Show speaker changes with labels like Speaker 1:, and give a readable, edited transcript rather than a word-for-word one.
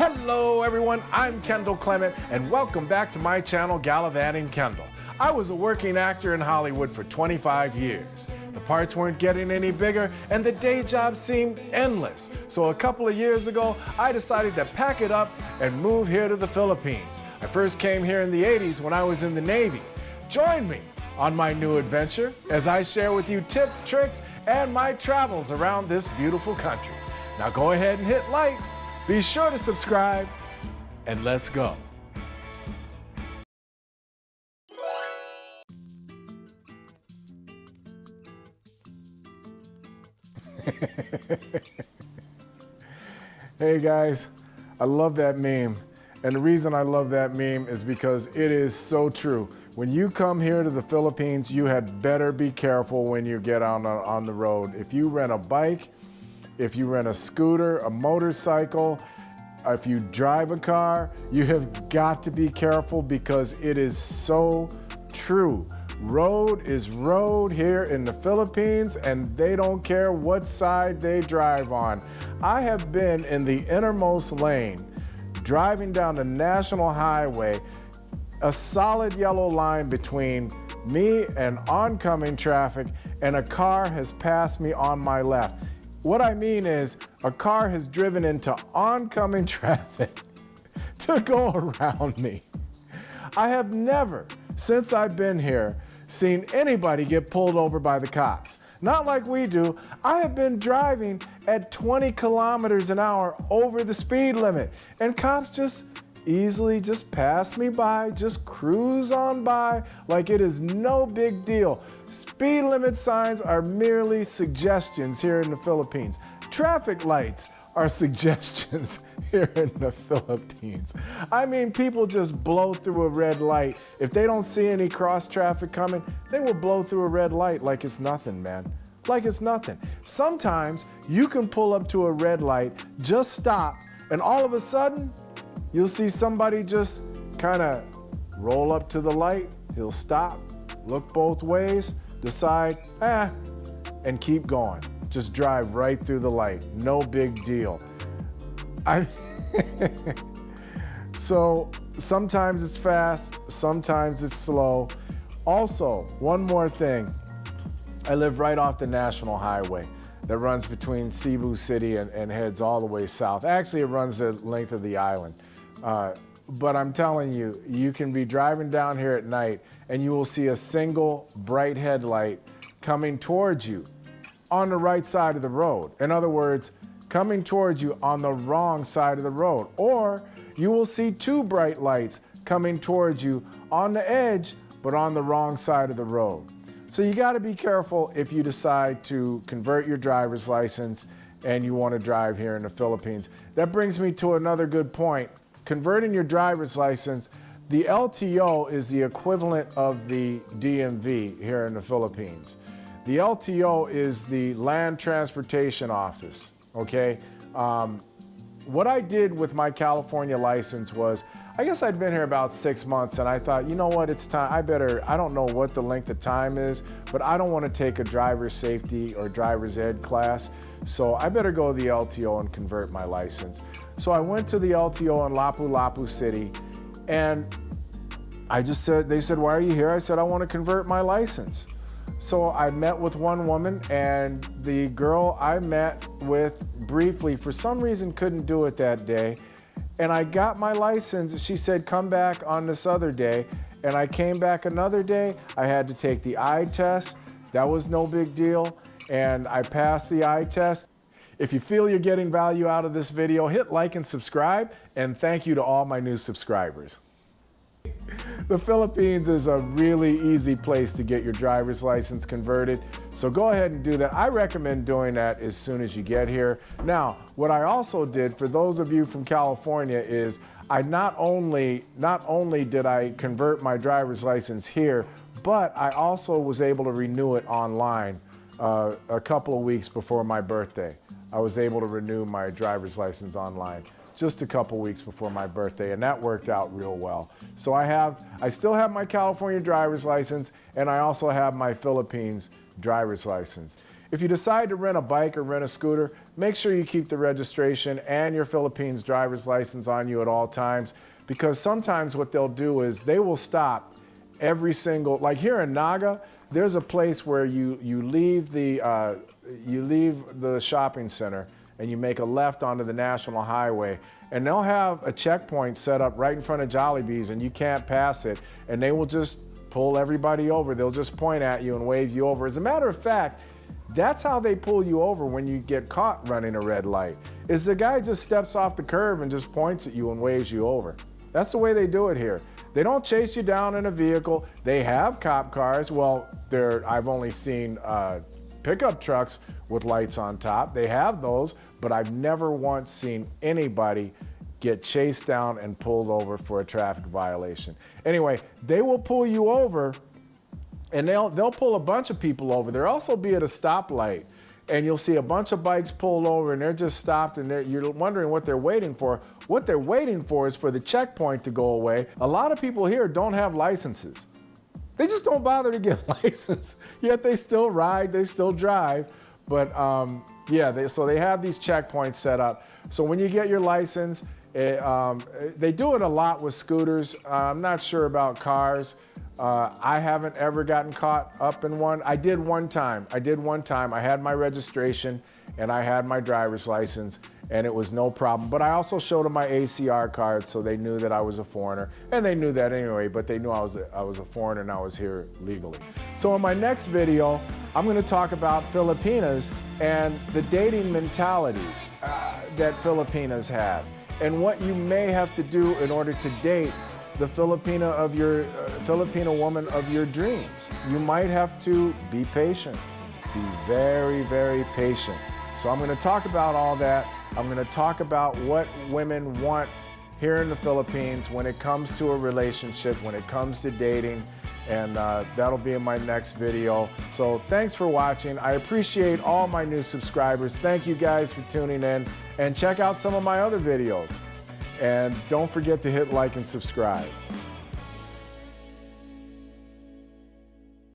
Speaker 1: Hello everyone, I'm Kendall Clement and welcome back to my channel Gallivanting Kendall. I was a working actor in Hollywood for 25 years. The parts weren't getting any bigger and the day job seemed endless. So a couple of years ago, I decided to pack it up and move here to the Philippines. I first came here in the 80s when I was in the Navy. Join me on my new adventure as I share with you tips, tricks, and my travels around this beautiful country. Now go ahead and hit like. Be sure to subscribe, and let's go. Hey guys, I love that meme. And the reason I love that meme is because it is so true. When you come here to the Philippines, you had better be careful when you get on the road. If you rent a bike, if you rent a scooter, a motorcycle, if you drive a car, you have got to be careful because it is so true. Road is road here in the Philippines and they don't care what side they drive on. I have been in the innermost lane, driving down the National Highway, a solid yellow line between me and oncoming traffic, and a car has passed me on my left. What I mean is, a car has driven into oncoming traffic to go around me. I have never, since I've been here, seen anybody get pulled over by the cops. Not like we do. I have been driving at 20 kilometers an hour over the speed limit, and cops just easily just pass me by, just cruise on by like it is no big deal. Speed limit signs are merely suggestions here in the Philippines. Traffic lights are suggestions here in the Philippines. I mean, people just blow through a red light. If they don't see any cross traffic coming, they will blow through a red light like it's nothing, man. Like it's nothing. Sometimes you can pull up to a red light, just stop, and all of a sudden, you'll see somebody just kind of roll up to the light. He'll stop, look both ways, decide, and keep going. Just drive right through the light. No big deal. So sometimes it's fast, sometimes it's slow. Also, one more thing. I live right off the National Highway that runs between Cebu City and heads all the way south. Actually, it runs the length of the island. But I'm telling you, you can be driving down here at night and you will see a single bright headlight coming towards you on the right side of the road. In other words, coming towards you on the wrong side of the road. Or you will see two bright lights coming towards you on the edge, but on the wrong side of the road. So you gotta be careful if you decide to convert your driver's license and you wanna drive here in the Philippines. That brings me to another good point. Converting your driver's license, the LTO is the equivalent of the DMV here in the Philippines. The LTO is the Land Transportation Office, okay? What I did with my California license was, I guess I'd been here about 6 months and I thought, you know what, it's time, I don't know what the length of time is, but I don't want to take a driver's safety or driver's ed class, so I better go to the LTO and convert my license. So I went to the LTO in Lapu-Lapu City and they said, why are you here? I said, I want to convert my license. So I met with one woman, and the girl I met with briefly, for some reason, couldn't do it that day. And I got my license. She said, come back on this other day. And I came back another day. I had to take the eye test. That was no big deal. And I passed the eye test. If you feel you're getting value out of this video, hit like and subscribe. And thank you to all my new subscribers. The Philippines is a really easy place to get your driver's license converted, so go ahead and do that. I recommend doing that as soon as you get here. Now, what I also did for those of you from California is I not only did I convert my driver's license here, but I also was able to renew it online a couple of weeks before my birthday. I was able to renew my driver's license online just a couple weeks before my birthday, and that worked out real well. So I still have my California driver's license, and I also have my Philippines driver's license. If you decide to rent a bike or rent a scooter, make sure you keep the registration and your Philippines driver's license on you at all times, because sometimes what they'll do is they will stop every single, like here in Naga, there's a place where you leave the shopping center and you make a left onto the national highway, and they'll have a checkpoint set up right in front of Jollibee's and you can't pass it, and they will just pull everybody over. They'll just point at you and wave you over. As a matter of fact, that's how they pull you over when you get caught running a red light, is the guy just steps off the curb and just points at you and waves you over. That's the way they do it here. They don't chase you down in a vehicle. They have cop cars. Well, I've only seen pickup trucks with lights on top. They have those, but I've never once seen anybody get chased down and pulled over for a traffic violation. Anyway, they will pull you over, and they'll pull a bunch of people over. They'll also be at a stoplight, and you'll see a bunch of bikes pulled over, and they're just stopped, and you're wondering what they're waiting for. What they're waiting for is for the checkpoint to go away. A lot of people here don't have licenses. They just don't bother to get a license, yet they still ride, they still drive. But yeah, so they have these checkpoints set up. So when you get your license, they do it a lot with scooters. I'm not sure about cars. I haven't ever gotten caught up in one. I did one time. I had my registration and I had my driver's license, and it was no problem. But I also showed them my ACR card, so they knew that I was a foreigner. And they knew that anyway, but they knew I was a foreigner and I was here legally. So in my next video, I'm gonna talk about Filipinas and the dating mentality that Filipinas have, and what you may have to do in order to date the Filipino woman of your dreams. You might have to be patient. Be very, very patient. So I'm going to talk about all that. I'm going to talk about what women want here in the Philippines when it comes to a relationship, when it comes to dating, and that'll be in my next video. So thanks for watching. I appreciate all my new subscribers. Thank you guys for tuning in, and check out some of my other videos. And don't forget to hit like and subscribe.